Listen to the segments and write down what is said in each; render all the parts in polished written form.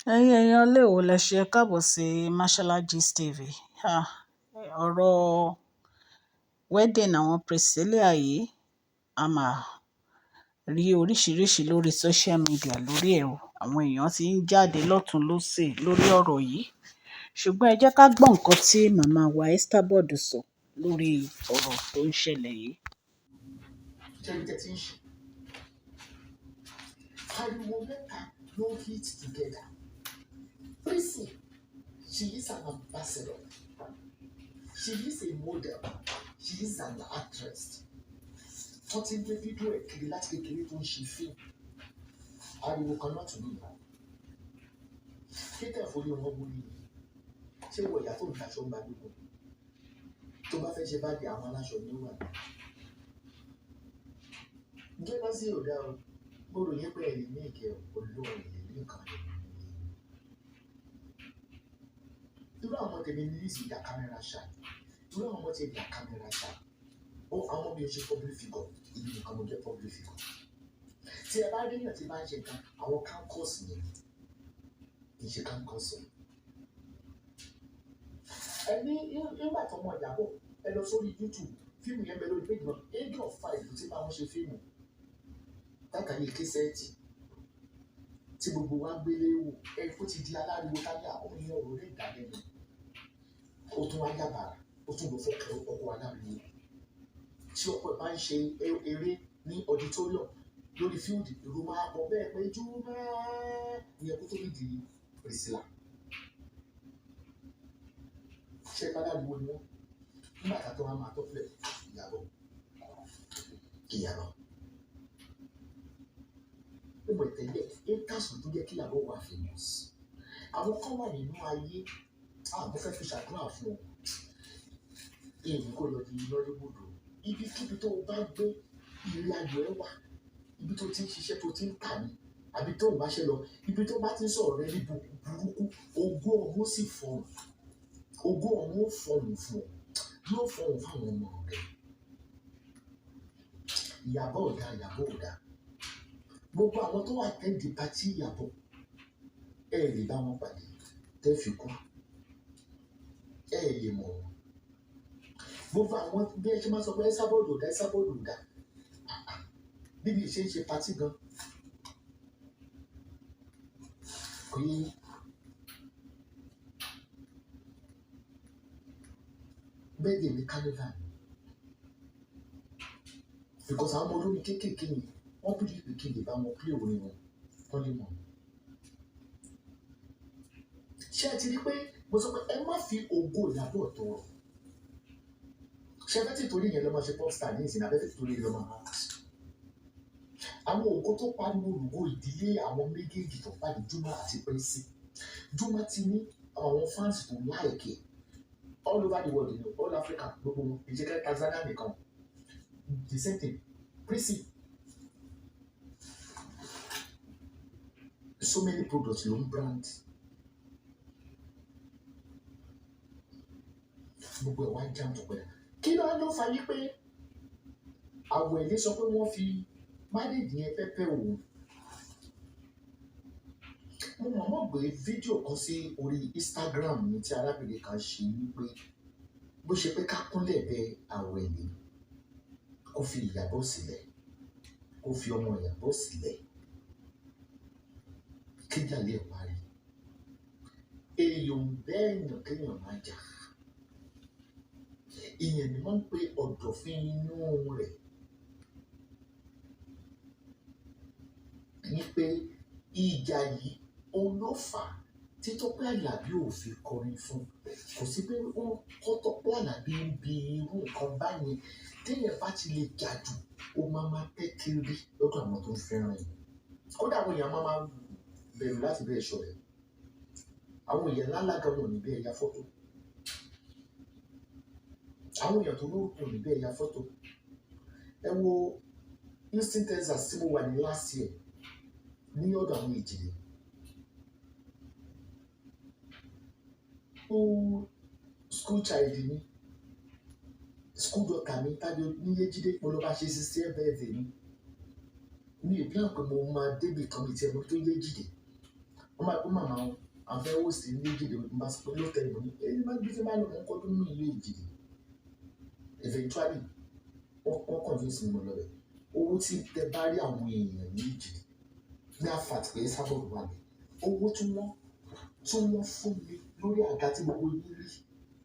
ẹ̀yin èèyàn ilé wo lẹ ṣe káàbọ̀ sí Mashola Gist TV. Ah, ọ̀rọ̀ wedding àwọn Priscilla yìí a máa rí oríṣiríṣi lórí social media lórí ẹ̀ o. Àwọn èèyàn ti ń jáde lọ́tùn lósì lórí ọ̀rọ̀ yìí, ṣùgbọ́n ẹ jẹ́ ká gbọ́ nǹkan tí màmá wa Estabod sọ lórí ọ̀rọ̀ tó ń ṣẹlẹ̀ yìí. Ariwo mẹ́ta ló hit together. Prissy, she is an ambassador. She is a model. She is an actress. Wọ́n ti ń gbé fídíò ẹ̀ kiri láti kékeré tó ń ṣe fíìmù. Ariwo kan náà tún nìyà. Kíkẹ́ ìfòrí wọn wú ni. Ṣé wọ ìyá tó ń taṣọ ń bá gbogbo? Tó bá fẹ́ ṣe bá di àwọn aláṣọ ní wà. Ǹjẹ́ bá sí òdà o? Mo rò yín pé ẹ̀yìn ní ìkẹ́ olóòrùn yìí nìkan ni. Irú àwọn tèmi ní ìsìn ìdá kámẹ́rà ṣá. Irú àwọn ọmọ tí ìdá kámẹ́rà ṣá. Ó àwọn bí o ṣe public figure, ibi nìkan mo jẹ́ public figure. Tí ẹ bá rí èèyàn tí máa ń ṣe nǹkan, àwọn campus yẹn kì í ṣe campus. Ẹni nígbà tó mọ ìyàbọ̀, ẹ lọ sórí YouTube, fíìmù yẹn bẹ lórí page náà, age of 5 ló ti bá wọn ṣe fíìmù. Látàrí késẹ́ẹ̀tì tí gbogbo wa gbélé wò, ẹ kó ti di aláriwo táyà ọmọ yẹn ọ̀rọ̀ lè dà lẹ́nu. Ó tún wá yàbàrà, ó tún lọ fọ́kẹ́ ọkọ̀ aláriwo. Tí ọkọ̀ ẹ̀ bá ń ṣe eré ní auditorium lórí field, èrò máa bọ̀ bẹ́ẹ̀ pé júmọ́ ní ẹkú tó ní di Priscilla. Ṣé aláriwo ni wọ́n? Nígbà tó wá máa tọ́pẹ́ ìyàbọ̀. Ó mọ̀ ìtẹ́lẹ̀ ékásù tó jẹ́ kí ìyàbọ̀ wà famous. Àwọn kan wà nínú ayé, mo fẹ́ fi ṣàdúrà fún ọ. Èyí kò lọ di Nollywood. Ibikíbi tó o bá gbé ìrìn àjò ẹ wà, ibi tó ti ń ṣiṣẹ́ tó ti ń tà ní, àbí tó ń bá ṣe lọ, ibi tó bá ti ń sọ̀rọ̀ rẹ ní burúkú, ògo ọ̀hún sì fọ̀hún. Ògo ọ̀hún ó fọ̀hún fún ọ. Yóò fọ̀hún fáwọn ọmọ rẹ. Ìyàbọ̀ ọ̀dà, ìyàbọ̀ ọ̀dà. Gbogbo àwọn tó wà tẹ́ǹdì pátí ìyàbọ̀, ẹ lè bá wọn pàdé tẹ́ fi kú. Ẹ lè mọ̀ wọn. Gbogbo àwọn bí ẹ ṣe máa sọ pé Estabod ọ̀dà, Estabod ọ̀dà. Bíbí ṣe ń ṣe pátí gan. Kò yé bẹ́ẹ̀ dè ní carnival. Because àwọn ọmọ olórin kéékèèké ni wọ́n bí ìpè kí lè bá wọn play orin wọn kọ́ lè mọ̀. Ṣé ẹ ti rí pé mo sọ pé ẹ má fi ògo Ìyàbọ̀ tọrọ? Ṣé ẹ fẹ́ tí torí yẹn lọ máa ṣe pop star ní ìsìn abẹ́fẹ́ torí lọ máa máa ṣe? Àwọn ògo tó pariwo olùgbò ìdílé àwọn méjèèjì tó pàdé Juma àti Prissy. Juma ti ní àwọn fans tó láìkè all over the world, all Africa, gbogbo wọn, ìjẹ́kẹ́ Tanzania nìkan. The same thing. Prissy. So many products ló ń brand. Gbogbo ẹ̀ wá jam tó pẹ́. Kí ló fà yí pé àwọ̀ ẹ̀lẹ́ sọ pé wọ́n fi marriage yẹn pẹ́pẹ́ òun. Mo mọ̀ gbé fídíò kan sí orí Instagram ní tí arábìnrin kan ṣe wípé bó ṣe pé ká kúnlẹ̀ bẹ àwọ̀ ẹ̀lẹ́ kó fi Ìyàbọ̀ sílẹ̀, kó fi ọmọ Ìyàbọ̀ sílẹ̀. Kéjà lè parí. Èèyàn bẹ́ẹ̀ yàn kéèyàn máa jà. Ìyẹn ni wọ́n ń pe ọ̀dọ̀fín inú rẹ̀. Ní pé ìjà yìí òun ló fà á tí Tọ́pẹ́ Àlàbí ò fi kọrin fún. Kò sí pé wọ́n kọ́ Tọ́pẹ́ Àlàbí ń bi irú nǹkan báyìí. Téèyàn bá ti lè jà jù, ó máa tẹ́ kiri lọ́dọ̀ àwọn tó ń fẹ́ràn ẹ̀. Kódà àwọn èèyàn máa bẹ̀rù láti bẹ́ẹ̀ ṣọ ẹ̀. Àwọn èèyàn lálága wọn ò ní bẹ́ẹ̀ ya fọ́tò. Àwọn èèyàn tó lórúkọ ò ní bẹ́ẹ̀ ya fọ́tò. Ẹ wo Houston, Texas tí mo wà ní last year ní ọ̀dọ̀ àwọn ìjìnlẹ̀. School child mi, school daughter mi, tàbí ní Yéjídé mo lọ bá ṣe 60th birthday mi. Mi ò plan pé mo máa débì kan mi tí ẹ mọ̀ tó Yéjídé. wọ́n máa kó màmá wọn àwọn fẹ́ host ní Èjìdè bá sọ pé ló tẹ̀ ìbò ní èyí má gbé tí má lọ mọ́ kọ́ tó ní ìlú Èjìdè eventually wọ́n convince mi mo lọ bẹ̀ owó tí tẹ bá rí àwọn èèyàn ní Èjìdè ní àfàt pé sábọ̀ wà ní owó tí wọ́n fún mi lórí àga tí gbogbo yín rí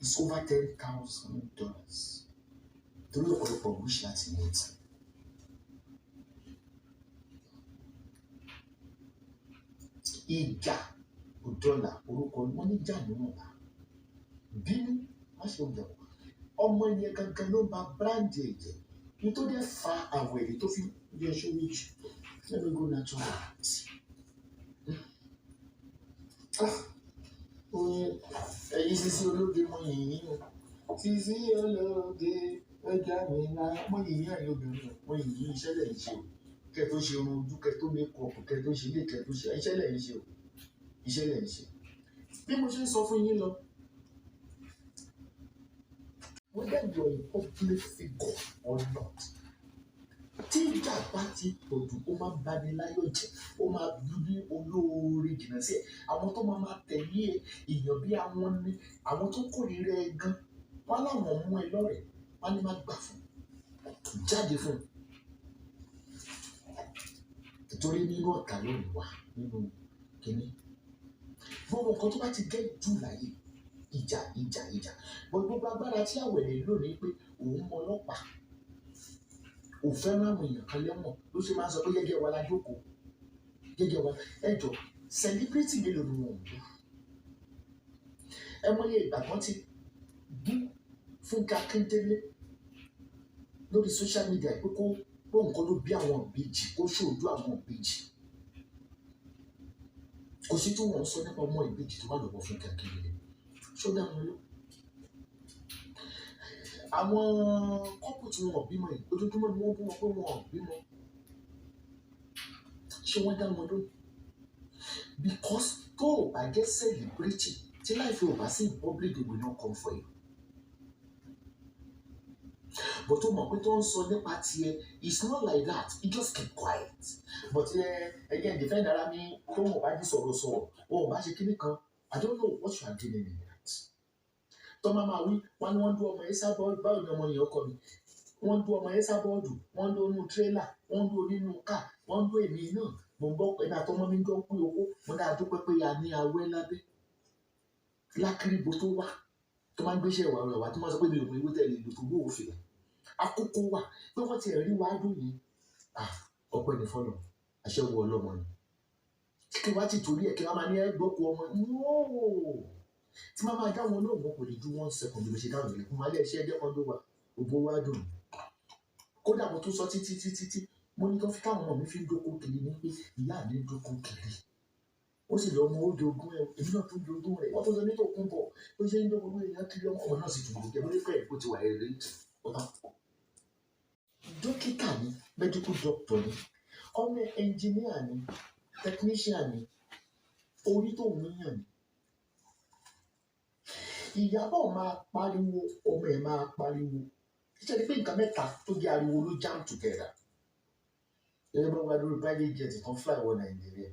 is over $10,000 torí ọ̀pọ̀lọpọ̀ wish láti ní ìtì. Ìjà òdọ́là orúkọ wọn níjà nínú ọ̀la bínú má ṣe ń jẹun ọmọ yẹn gangan ló ba bíráǹdì ẹ̀jẹ̀ nítorí ẹ̀ fa àwẹ̀rẹ̀ tó fi bí ẹṣọ́ méjì let me go natural. Ẹ̀yin Sisi Ológe mọ yìnyín o Sisi Ológe ẹja mi náà mọ yìnyín àyè obìnrin mọ yìnyín iṣẹ́ lẹ̀ ń ṣe o kẹ́ tó ṣe irun ojú kẹ́ tó mékọ̀ọ̀pù kẹ́ tó ṣe ilé kẹ́ tó ṣe iṣẹ́ lẹ̀ ń ṣe o iṣẹ́ lẹ̀ ń ṣe. Bí mo ṣe ń sọ fún yín lọ whether you are a public figure or not tí ìjà bá ti pọ̀jù ó máa ń bani láyọ̀ jẹ́ ó máa bí olóore jìnnà sí ẹ̀ àwọn tó máa tẹ̀lé èèyàn bí àwọn ní àwọn tó kórìíra ẹ gan wọn láwọn mú ẹ lọ́rẹ̀ẹ́ wọn ní má gbà fún jáde fún nítorí nínú ọ̀tá lónìí wà nínú kínní gbogbo nǹkan tó bá ti gẹ́ jù láyé ìjà gbogbo agbára tí àwẹ̀rẹ̀ lónìí pé òun mọ ọlọ́pàá ò fẹ́ràn àwọn èèyàn kan lẹ́wọ̀n ló ṣe máa ń sọ pé gẹ́gẹ́ wa la jókòó gẹ́gẹ́ wa ẹjọ́ celebrity mélòó ni wọ́n ń bú ẹ mọye ìgbà kan ti bú Fúnkẹ́ Akíndélé lórí social media pé kó nǹkan ló bí àwọn ìbejì kó ṣòójú àwọn ìbejì kò sí tí wọ́n ń sọ nípa ọmọ ìbejì tó wà lọ́wọ́ Fúnkẹ́ Akíndélé ṣódà wọn ló àwọn kọ́pù tí wọn ò bímọ yìí ojoojúmọ́ ni wọ́n bú wọn pé wọn ò bímọ ṣé wọ́n dá wọn lóhùn because tó o bá jẹ́ celebrity tí láìpẹ́ ò bá sí in public they will not come for you but ó mọ̀ pé tó ń sọ nípa tiẹ̀ it's not like that he just keep quiet but again defend ara mi tó wọ́n bá jí sọ̀rọ̀ wọn ò bá ṣe kíní kan I don't know what you are doing in that tọ́mọ máa wí wọn ni wọ́n dún ọmọ yẹn sábọ́ọ̀dù báwo ni ọmọ yẹn ọkọ mi wọ́n dún ọmọ yẹn sábọ́ọ̀dù wọ́n dún onú tírélà wọ́n dún onínú káà wọ́n dún èmi náà mo ń gbọ́ pé náà tọ́mọ mi ń gbọ́ pé owó mo dáa dúpẹ́ pé a ní awẹ́ lábẹ́ lákìrìbó tó wà tó máa ń gbéṣẹ́ ìwà rẹ̀ wá tó máa sọ pé mi ò mọ ewé tẹ̀lé ìlú tó gbówó fìlà àkókò wà pé wọ́n ti rí wá dùn yìí ọpẹ́ ní fọ́nà àṣẹwò ọlọ́mọ ni kí wá ti torí ẹ̀ kí wọ́n máa ní ẹgbọ́kú ọmọ tí máa máa dáwọn náà wọn kò lè ju 1 second bí mo ṣe dáhùn yìí fún alẹ́ iṣẹ́ ẹjẹ́ kan ló wà gbogbo wa dùn kódà mo tún sọ títí mo ní tó fi káwọn ọmọ mi fi ń dókó kiri ní pé ìyá mi ń dókó kiri ó sì lọ ọmọ ó jogún ẹ èmi náà tún jogún rẹ wọ́n tó sọ nítorí òkun bọ̀ ó ṣe ń dókó èèyàn kiri ọmọ náà sì tún gbogbo ẹ lórí pẹ́ kó ti wà ẹ̀ rẹ̀ ọ̀tá. Dókítà ni medical doctor ni ọmọ ẹnjìníà ni technician ni orí tó ń yàn ni Ìyábọ̀ máa pariwo ọmọ ẹ̀ máa pariwo ṣe ni pé nǹkan mẹ́ta tó jẹ́ ariwo ló jam together ẹgbẹ́ bá wà lórí private jet kan fly wọ Nàìjíríà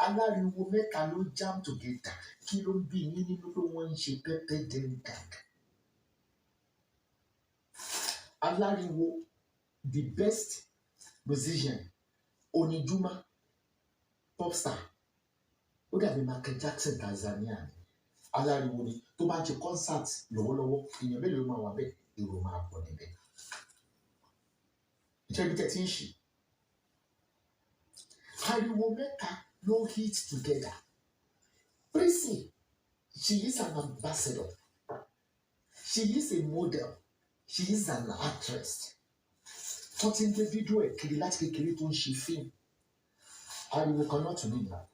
aláriwo mẹ́ta ló jam together kí ló ń bí yín nínú pé wọ́n ń ṣe pẹ́pẹ́ dẹ́ńtàg aláriwo the best musician Oníjúmọ́ popstar ó dàbí Michael Jackson Tanzania ni aláriwo ni tó bá ń ṣe concert lọ́wọ́lọ́wọ́ èèyàn mélòó máa wà bẹ́ẹ̀ èrò máa pọ̀ níbẹ̀ ìṣẹ́bí tẹ̀ tí ń ṣe ariwo mẹ́ta ló hit together Prissy she is an ambassador she is a model she is an actress tó ti ń gbé fídíò ẹ̀ kiri láti kékeré tó ń ṣe fíìmù ariwo kan náà tún nìyẹn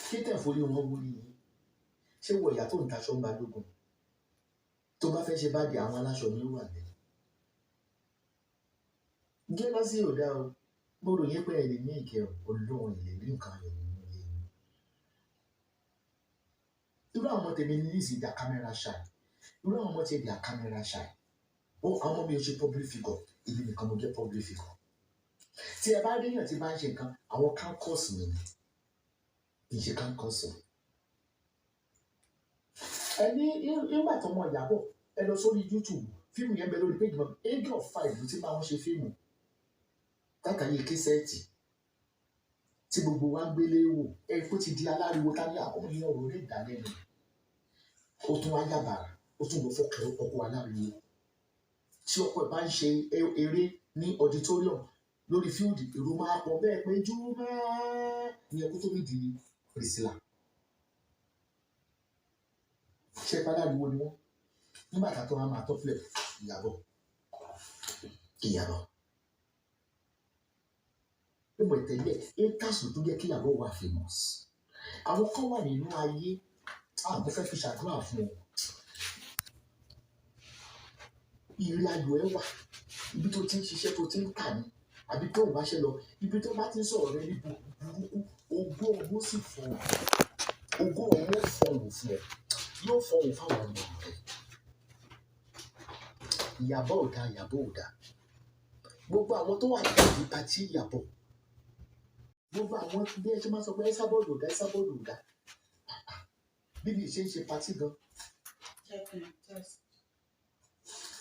kí tẹ̀ forí wọn wúrí yìí ṣé wọ ìyá tó ń taṣọ ń balógun tó bá fẹ́ ṣe bá di àwọn aláṣọ mi wà lẹ́yìn gẹ́lọ́sì ò dá o mo rò yín pé ẹ lè ní ìkẹ́ olóhùn ìlérí nǹkan ayọ̀ nínú ilé yín irú àwọn tèmi ní ìsì ìdá kámẹ́rà ṣáì irú àwọn ọmọ tí ìdá kámẹ́rà ṣáì ó àwọn mi ò ṣe public figure èmi nìkan mo jẹ́ public figure tí ẹ bá rí èèyàn tí bá ń ṣe nǹkan àwọn campus mi ni kì í ṣe kánkọ́sọ̀. Ẹni nígbà tó mọ Ìyábọ̀ ẹ lọ sórí YouTube fíìmù yẹn bẹ lórí péjì mọ́ Age of 5 ló ti bá wọn ṣe fíìmù tákàyè késẹ́ẹ̀tì tí gbogbo wa ń gbélé wò ẹ kó ti di aláriwo tá ní àwọn èèyàn ọ̀rọ̀ lè dá lẹ́nu ó tún wá yàbàrà ó tún lọ fọkẹ ọkọ aláriwo tí ọkọ ẹ bá ń ṣe eré ní auditorium lórí fíìdì èrò máa pọ̀ bẹ́ẹ̀ pé júmọ́ ní ẹkú tó nídìí Priscilla ṣe aláriwo ni wọ́n nígbà tá a tó wá máa tọ́pìlẹ̀ Ìyábọ̀ nígbà ìtẹ̀lẹ̀ étàsù tó jẹ́ kí Ìyábọ̀ wà famous àwọn kan wà nínú ayé mo fẹ́ fi ṣàdúrà fún ọ ìrìn àjò ẹ wà ibi tó ti ń ṣiṣẹ́ tó ti ń kà ní àbí tó ń báṣẹ́ lọ ibi tó bá ti ń sọ̀rọ̀ rẹ ní burúkú ogún ọgbọ́n sì fún ọ ogún ọgbọ́n fọwọ́ fún ọ yóò fọwọ́ fáwọn ọmọ rẹ Ìyábọ̀ ò dá Ìyábọ̀ ò dá gbogbo àwọn tó wà níbi pàtí Ìyábọ̀ gbogbo àwọn bí ẹ ṣe máa sọ pé Ẹsábọ́ọ̀dù ò dá Ẹsábọ́ọ̀dù ò dá bí mi ṣe ń ṣe pàtí gan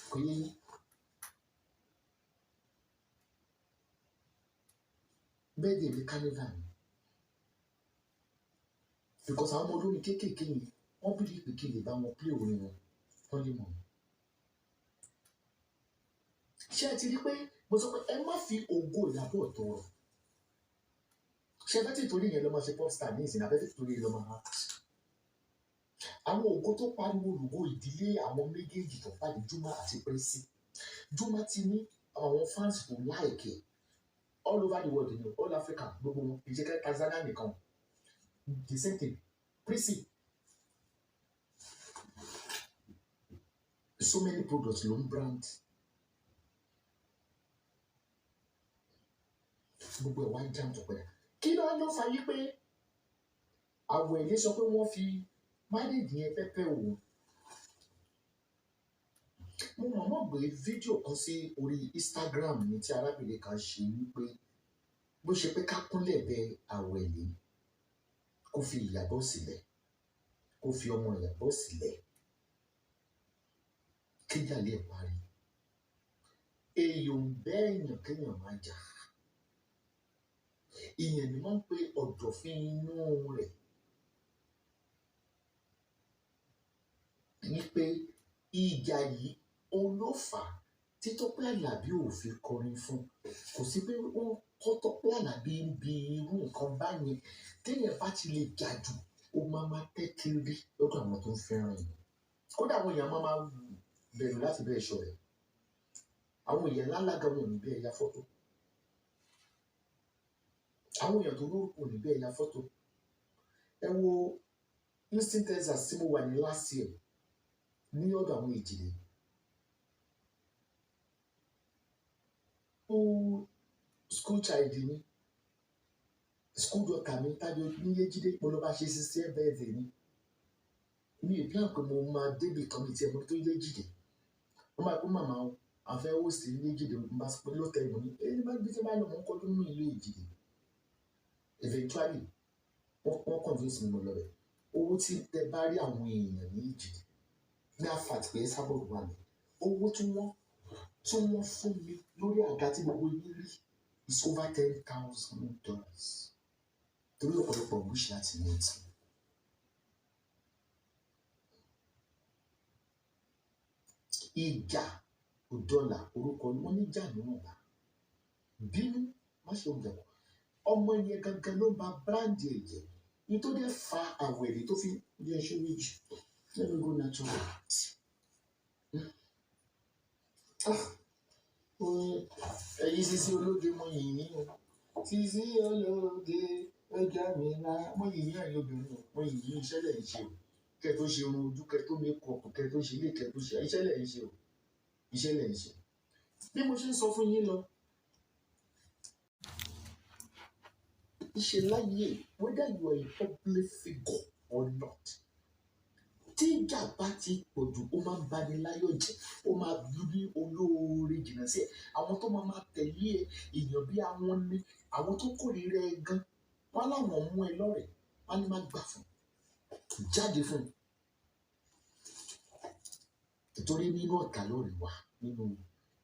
kò yé yín bẹ́ẹ̀ dé ní carnival ni because àwọn ọmọ olórin kéékèèké yìí wọ́n bí lè pè kí lè bá wọn play orin wọn wọ́n lè mọ̀ ṣé ẹ ti rí pé mo sọ pé ẹ má fi ògo Ìyábọ̀ tọrọ ṣé ẹ bá ti torí yẹn lọ máa ṣe pop star ní ìsìn abẹ́tẹ̀ torí yẹn lọ máa act àwọn ògo tó pariwo olùgbò ìdílé àwọn méjèèjì tó pàdé Juma àti Prissy Juma ti ní àwọn fans tó láìkè all over the world ní all Africa gbogbo wọn kì í ṣe kẹ́ Tanzania nìkan the same thing Prissy so many products ló ń brand gbogbo ẹ̀ wá ń jàm tó pẹ́ kí ló ń lọ fà yí pé àwọ̀ ẹ̀lẹ́ sọ pé wọ́n fi máàlìdì yẹn pẹ́pẹ́ òun mo mọ̀ gbé fídíò kan sí orí Instagram ní tí arábìnrin kan ṣe wípé bó ṣe pé ká kúnlẹ̀ bẹ àwọ̀ ẹ̀lẹ́ kó fi Ìyábọ̀ sílẹ̀ kó fi ọmọ Ìyábọ̀ sílẹ̀ kíjà lè parí èèyàn bẹ́ẹ̀ yàn kéèyàn máa jà ìyẹn ni wọ́n ń pe ọ̀dọ̀fín inú rẹ̀ ní pé ìjà yìí òun ló fà á tí Tọ́pẹ́ Àlàbí ò fi kọrin fún kò sí pé wọ́n kọ́ Tọ́pẹ́ Àlàbí ń bi irú nǹkan báyẹn téèyàn bá ti lè jà jù ó máa tẹ́ kiri lọ́dọ̀ àwọn tó ń fẹ́ràn yìí kódà àwọn èèyàn máa bẹ̀rù láti bẹ́ẹ̀ ṣọ rẹ̀ àwọn èèyàn lálága wọn ò ní bẹ́ẹ̀ ya fọ́tò àwọn èèyàn tó lórúkọ ò ní bẹ́ẹ̀ ya fọ́tò ẹ wo Houston Texas tí mo wà ní last year ní ọ̀dọ̀ àwọn ìjìnlẹ̀ ó school child mi school daughter mi tàbí Níyéjídé mo lọ bá ṣe 60th birthday mi ì plan pé mo máa débì kan mi tiẹ̀ mo tó Yéjídé wọ́n máa kó màmá o àfẹ́ ó sì Yéjídé mo bá sọ pé ló tẹ ìmọ̀ ní ẹni bá gbé tí wọ́n bá lọ mọ́ kọ́dún nínú ìlú Èjìdé eventually wọ́n convince mi mo lọ rẹ̀ owó tí tẹ bá rí àwọn èèyàn ní Èjìdé ní àfàtì pé Ẹsábọ́ọ̀dù wà ní owó tí wọ́n fún mi lórí àga tí gbogbo yín rí is over $10,000 torí ọ̀pọ̀lọpọ̀ wish láti ní ìtì. Ìjà òdọ́là orúkọ wọn níjà níwọ̀n bá bínú má ṣe oúnjẹ kọ ọmọ yẹn gangan ló ba bíráǹdì ẹ̀jẹ̀ ní tó dé fa àwẹ̀rẹ̀ tó fi bí ẹṣin méjì let me go natural. Ẹ̀yin Sisi Ológe mo yìn yín o Sisi Ológe ọjà mi ńlá mo yìn yín ẹ̀yin obìnrin o mo yìn yín iṣẹ́ lẹ̀ ń ṣe o kẹ́ tó ṣe irun ojú kẹ́ tó mékọ̀ọ̀pù kẹ́ tó ṣe ilé kẹ́ tó ṣe iṣẹ́ lẹ̀ ń ṣe o iṣẹ́ lẹ̀ ń ṣe bí mo ṣe ń sọ fún yín lọ. Iṣẹ́ láyé whether you are a public figure or not tí ìjà bá ti pọ̀jù ó máa ń bani láyọ̀ jẹ́ ó máa bí olóore jìnnà sí ẹ̀ àwọn tó máa tẹ̀lé èèyàn bí àwọn ní àwọn tó kórìíra ẹ gan wọn láwọn mú ẹ lọ́rẹ̀ẹ́ wọ́n ní má gbà fún jáde fún nítorí nínú ọ̀tá lórí wa nínú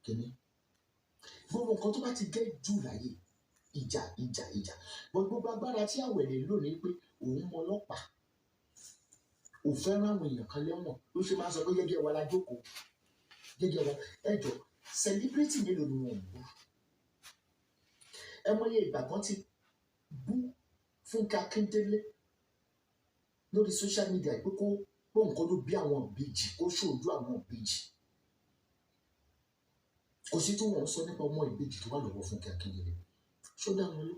kínní gbogbo nǹkan tó bá ti gẹ́ jù láyé ìjà gbogbo agbára tí àwẹ̀ lè lò ní pé òun mọ ọlọ́pàá ò fẹ́ràn àwọn èèyàn kan lẹ́wọ̀n ló ṣe máa sọ pé gẹ́gẹ́ wa la jókòó gẹ́gẹ́ wa ẹjọ́ celebrity mélòó ni wọ́n ń bú ẹ mọye ìgbà kan ti bú Fúnkẹ́ Akíndélé lórí social media pé kó nǹkan ló bí àwọn ìbejì kó ṣojú àwọn ìbejì kò sí tí wọ́n ń sọ nípa ọmọ ìbejì tó wà lọ́wọ́ Fúnkẹ́ Akíndélé ṣó dá wọn ló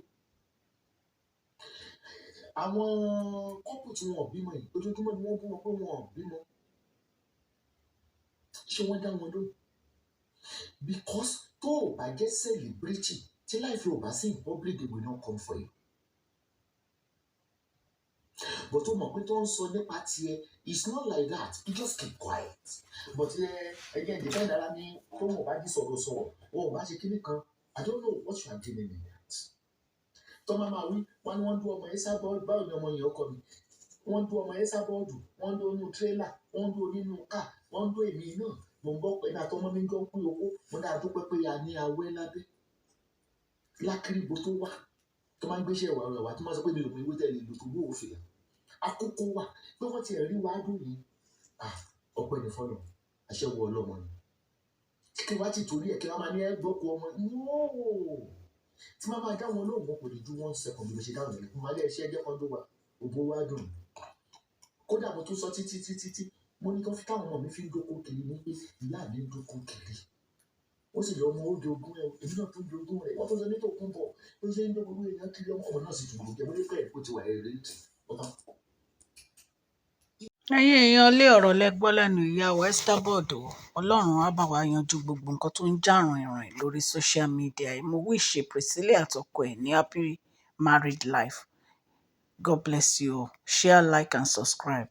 àwọn kọ́pù tí wọn ò bímọ yìí ojoojúmọ́ ni wọ́n bú wọn pé wọn ò bímọ ṣé wọ́n dá wọn ló because tó o bá jẹ́ celebrity tí life ò bá sí in public they will not come for you but ó mọ̀ pé tó ń sọ nípa tiẹ̀ it's not like that you just keep quiet but again depend ara ní tó wọn ò bá dí sọ̀rọ̀ wọn ò bá ṣe kíní kan I don't know what you are doing in that tó máa wí wọn ni wọ́n dún ọmọ ẹ̀sà bọ́ọ̀dù báwo ni ọmọ yẹn ọkọ mi wọ́n dún ọmọ ẹ̀sà bọ́ọ̀dù wọ́n dún onú tírélà wọ́n dún onínú káà wọ́n dún èmi náà mo ń bọ́ pẹ̀lú àtọmọ́ mi jọ ń pín owó mo dáa dúpẹ́ pé a ní awẹ́ lábẹ́ lákìrìbó tó wà tó máa ń gbéṣẹ́ ìwà rẹ̀ wá tó máa sọ pé mi ò mọ ewé tẹ̀lé ìlú tó gbó òfin àkókò wà pé wọ́n ti rí wá dùn yìí ọpẹ́ ní fọlọ́ àṣẹwò ọlọ́mọ ni kí wá ti torí ẹ̀ kí wọ́n máa ní ẹgbọ́kọ̀ ọmọ tí máa máa dá wọn lóhùn wọn kò lè ju 1 second bí mo ṣe dáhùn rẹ̀ mo alẹ́ iṣẹ́ ẹjẹ́ kan tó wà ògbó wá dùn kódà mo tún sọ títí mo ní kí wọ́n fi káwọn ọmọ mi fi ń dókó kiri ní pé ìyá mi ń dókó kiri ó sì lọ ọmọ ó jogún ẹ èmi náà tó jogún rẹ wọ́n tó sọ nítorí kún bọ̀ ó ṣe ń dókó èèyàn kiri ọmọ náà sì tún jẹ mo ní pẹ́ kó ti wà ẹ̀rẹ́ tì ọ̀tá. ẹ̀yin èèyàn lé ọ̀rọ̀ lẹ gbọ́ lẹ́nu ìyá wa Estabod ọlọ́run á bá wa yanjú gbogbo nǹkan tó ń jà rìnrìn lórí social media mo wíṣe Priscilla àtọkọ ẹ̀ ní happy married life God bless you all share like and subscribe.